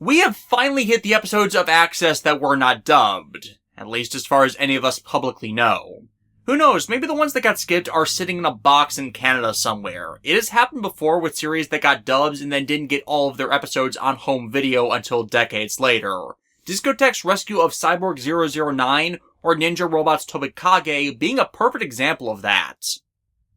We have finally hit the episodes of Axess that were not dubbed, at least as far as any of us publicly know. Who knows, maybe the ones that got skipped are sitting in a box in Canada somewhere. It has happened before with series that got dubs and then didn't get all of their episodes on home video until decades later. Discotheque's rescue of Cyborg 009 or Ninja Robot's Tobikage being a perfect example of that.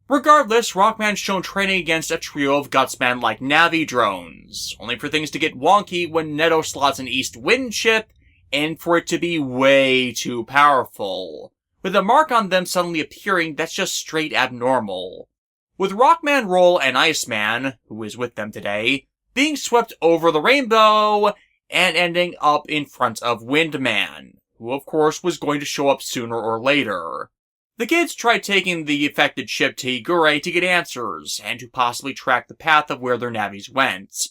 Regardless, Rockman's shown training against a trio of gutsmen like Navi drones, only for things to get wonky when Neto slots an East Wind chip, and for it to be way too powerful, with a mark on them suddenly appearing that's just straight abnormal. With Rockman, Roll, and Iceman, who is with them today, being swept over the rainbow, and ending up in front of Windman, who of course was going to show up sooner or later. The kids tried taking the affected ship to Higure to get answers, and to possibly track the path of where their navis went.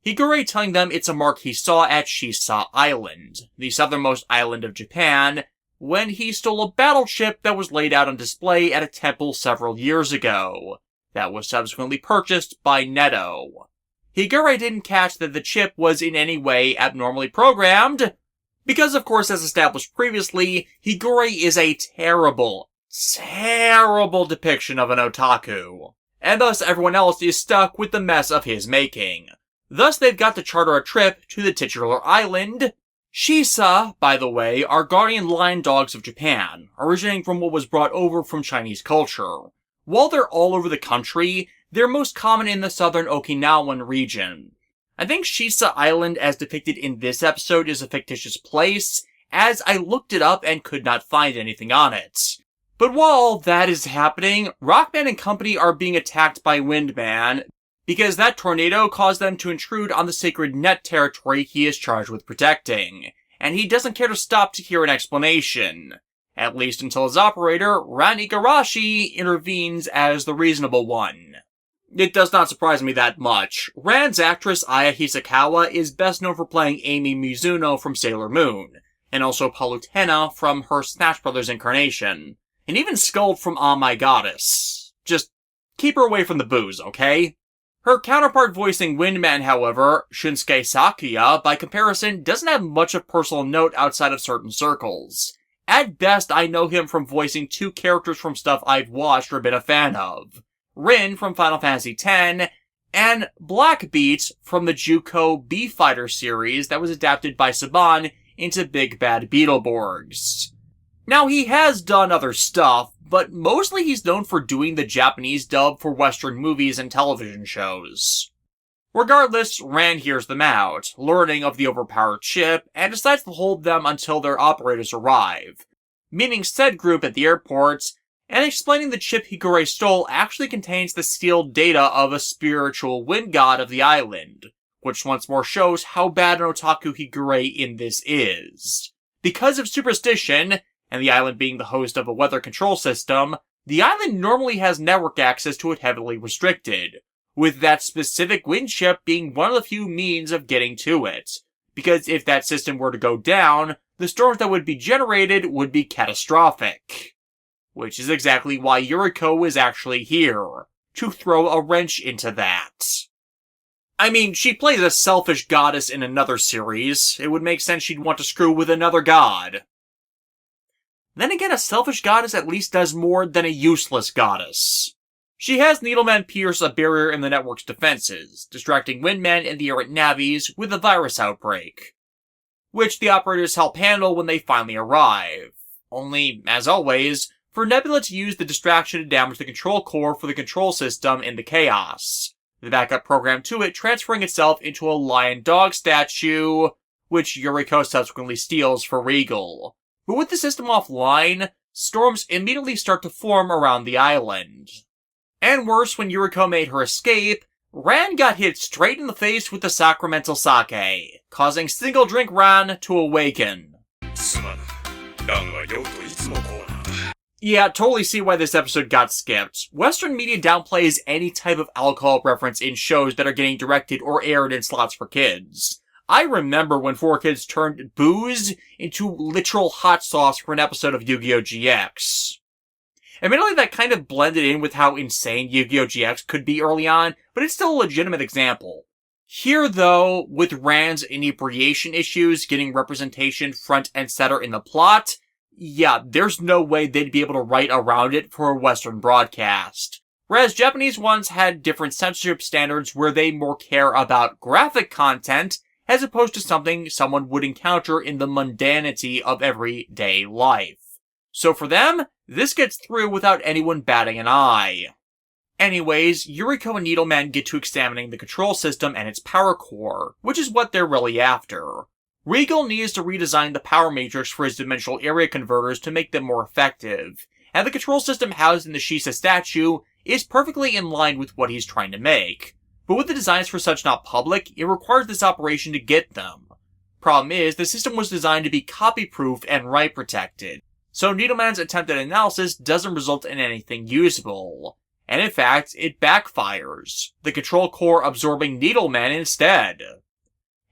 Higure telling them it's a mark he saw at Shiisa Island, the southernmost island of Japan, when he stole a battleship that was laid out on display at a temple several years ago, that was subsequently purchased by Neto. Higure didn't catch that the chip was in any way abnormally programmed, because of course as established previously, Higure is a terrible depiction of an otaku, and thus everyone else is stuck with the mess of his making. Thus they've got to charter a trip to the titular island. Shiisa, by the way, are guardian lion dogs of Japan, originating from what was brought over from Chinese culture. While they're all over the country, they're most common in the southern Okinawan region. I think Shiisa Island as depicted in this episode is a fictitious place, as I looked it up and could not find anything on it. But while all that is happening, Rockman and company are being attacked by Windman, because that tornado caused them to intrude on the sacred net territory he is charged with protecting, and he doesn't care to stop to hear an explanation. At least until his operator, Ran intervenes as the reasonable one. It does not surprise me that much. Ran's actress Aya Hisakawa is best known for playing Amy Mizuno from Sailor Moon, and also Palutena from her Smash Brothers incarnation, and even Skuld from Ah My Goddess. Just keep her away from the booze, okay? Her counterpart voicing Windman, however, Shunsuke Sakuya, by comparison, doesn't have much of personal note outside of certain circles. At best, I know him from voicing two characters from stuff I've watched or been a fan of. Rin from Final Fantasy X, and Blackbeat from the Juko B-Fighter series that was adapted by Saban into Big Bad Beetleborgs. Now, he has done other stuff, but mostly he's known for doing the Japanese dub for Western movies and television shows. Regardless, Ran hears them out, learning of the overpowered ship, and decides to hold them until their operators arrive, meeting said group at the airport, and explaining the chip Higure stole actually contains the sealed data of a spiritual wind god of the island, which once more shows how bad an otaku Higure in this is. Because of superstition, and the island being the host of a weather control system, the island normally has network access to it heavily restricted, with that specific wind chip being one of the few means of getting to it. Because if that system were to go down, the storms that would be generated would be catastrophic. Which is exactly why Yuriko is actually here, to throw a wrench into that. I mean, she plays a selfish goddess in another series. It would make sense she'd want to screw with another god. Then again, a selfish goddess at least does more than a useless goddess. She has Needleman pierce a barrier in the network's defenses, distracting Windman and the errant navis with a virus outbreak, which the operators help handle when they finally arrive. Only, as always, for Nebula to use the distraction to damage the control core for the control system in the chaos, the backup program to it transferring itself into a lion-dog statue, which Yuriko subsequently steals for Regal. But with the system offline, storms immediately start to form around the island. And worse, when Yuriko made her escape, Ran got hit straight in the face with the sacramental sake, causing Single Drink Ran to awaken. Yeah, totally see why this episode got skipped. Western media downplays any type of alcohol reference in shows that are getting directed or aired in slots for kids. I remember when 4Kids turned booze into literal hot sauce for an episode of Yu-Gi-Oh! GX. Admittedly, that kind of blended in with how insane Yu-Gi-Oh! GX could be early on, but it's still a legitimate example. Here, though, with Ran's inebriation issues getting representation front and center in the plot, yeah, there's no way they'd be able to write around it for a Western broadcast. Whereas Japanese ones had different censorship standards where they more care about graphic content as opposed to something someone would encounter in the mundanity of everyday life. So for them, this gets through without anyone batting an eye. Anyways, Yuriko and Needleman get to examining the control system and its power core, which is what they're really after. Regal needs to redesign the power matrix for his dimensional area converters to make them more effective, and the control system housed in the Shiisa statue is perfectly in line with what he's trying to make. But with the designs for such not public, it requires this operation to get them. Problem is, the system was designed to be copy-proof and write-protected, so Needleman's attempted analysis doesn't result in anything usable. And in fact, it backfires, the control core absorbing Needleman instead.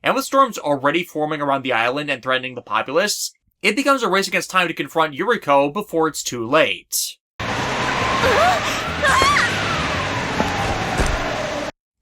And with storms already forming around the island and threatening the populace, it becomes a race against time to confront Yuriko before it's too late.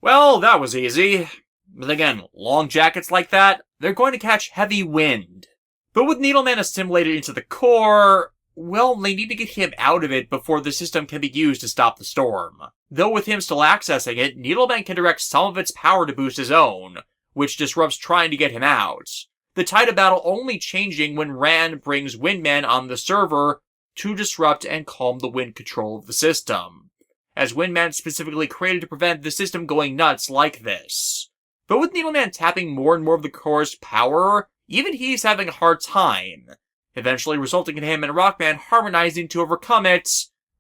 Well, that was easy. But again, long jackets like that, they're going to catch heavy wind. But with Needleman assimilated into the core, well, they need to get him out of it before the system can be used to stop the storm. Though with him still accessing it, Needleman can direct some of its power to boost his own, which disrupts trying to get him out. The tide of battle only changing when Ran brings Windman on the server to disrupt and calm the wind control of the system, as Windman specifically created to prevent the system going nuts like this. But with Needleman tapping more and more of the core's power, even he's having a hard time, eventually resulting in him and Rockman harmonizing to overcome it,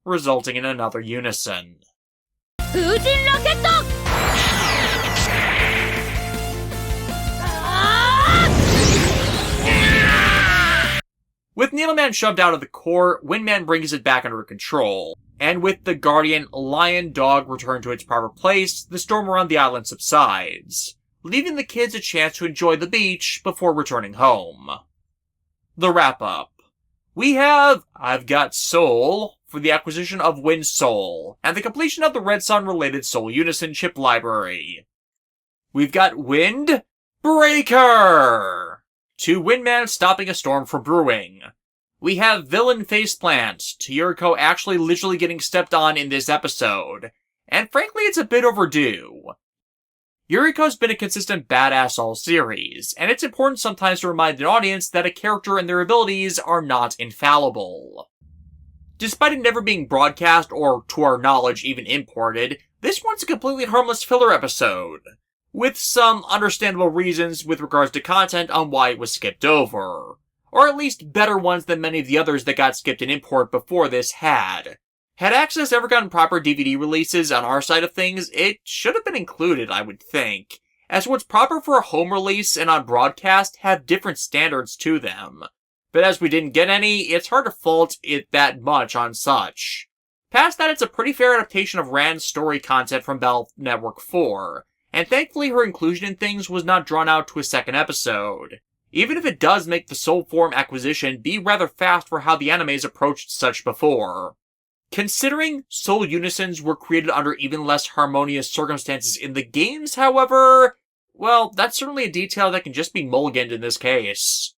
resulting in another unison. With Needleman shoved out of the core, Windman brings it back under control, and with the Guardian Lion Dog returned to its proper place, the storm around the island subsides, leaving the kids a chance to enjoy the beach before returning home. The wrap-up. We have I've Got Soul for the acquisition of Wind Soul, and the completion of the Red Sun-related Soul Unison chip library. We've got Wind Breaker! To Windman stopping a storm from brewing. We have Villain Faceplant, to Yuriko actually literally getting stepped on in this episode, and frankly it's a bit overdue. Yuriko's been a consistent badass all series, and it's important sometimes to remind an audience that a character and their abilities are not infallible. Despite it never being broadcast, or to our knowledge even imported, this one's a completely harmless filler episode, with some understandable reasons with regards to content on why it was skipped over. Or at least better ones than many of the others that got skipped in import before this had. Had Axess ever gotten proper DVD releases on our side of things, it should have been included, I would think, as what's proper for a home release and on broadcast have different standards to them. But as we didn't get any, it's hard to fault it that much on such. Past that, it's a pretty fair adaptation of Ran's story content from Battle Network 4, and thankfully her inclusion in things was not drawn out to a second episode, even if it does make the soul form acquisition be rather fast for how the animes approached such before. Considering soul unisons were created under even less harmonious circumstances in the games, however, well, that's certainly a detail that can just be mulliganed in this case.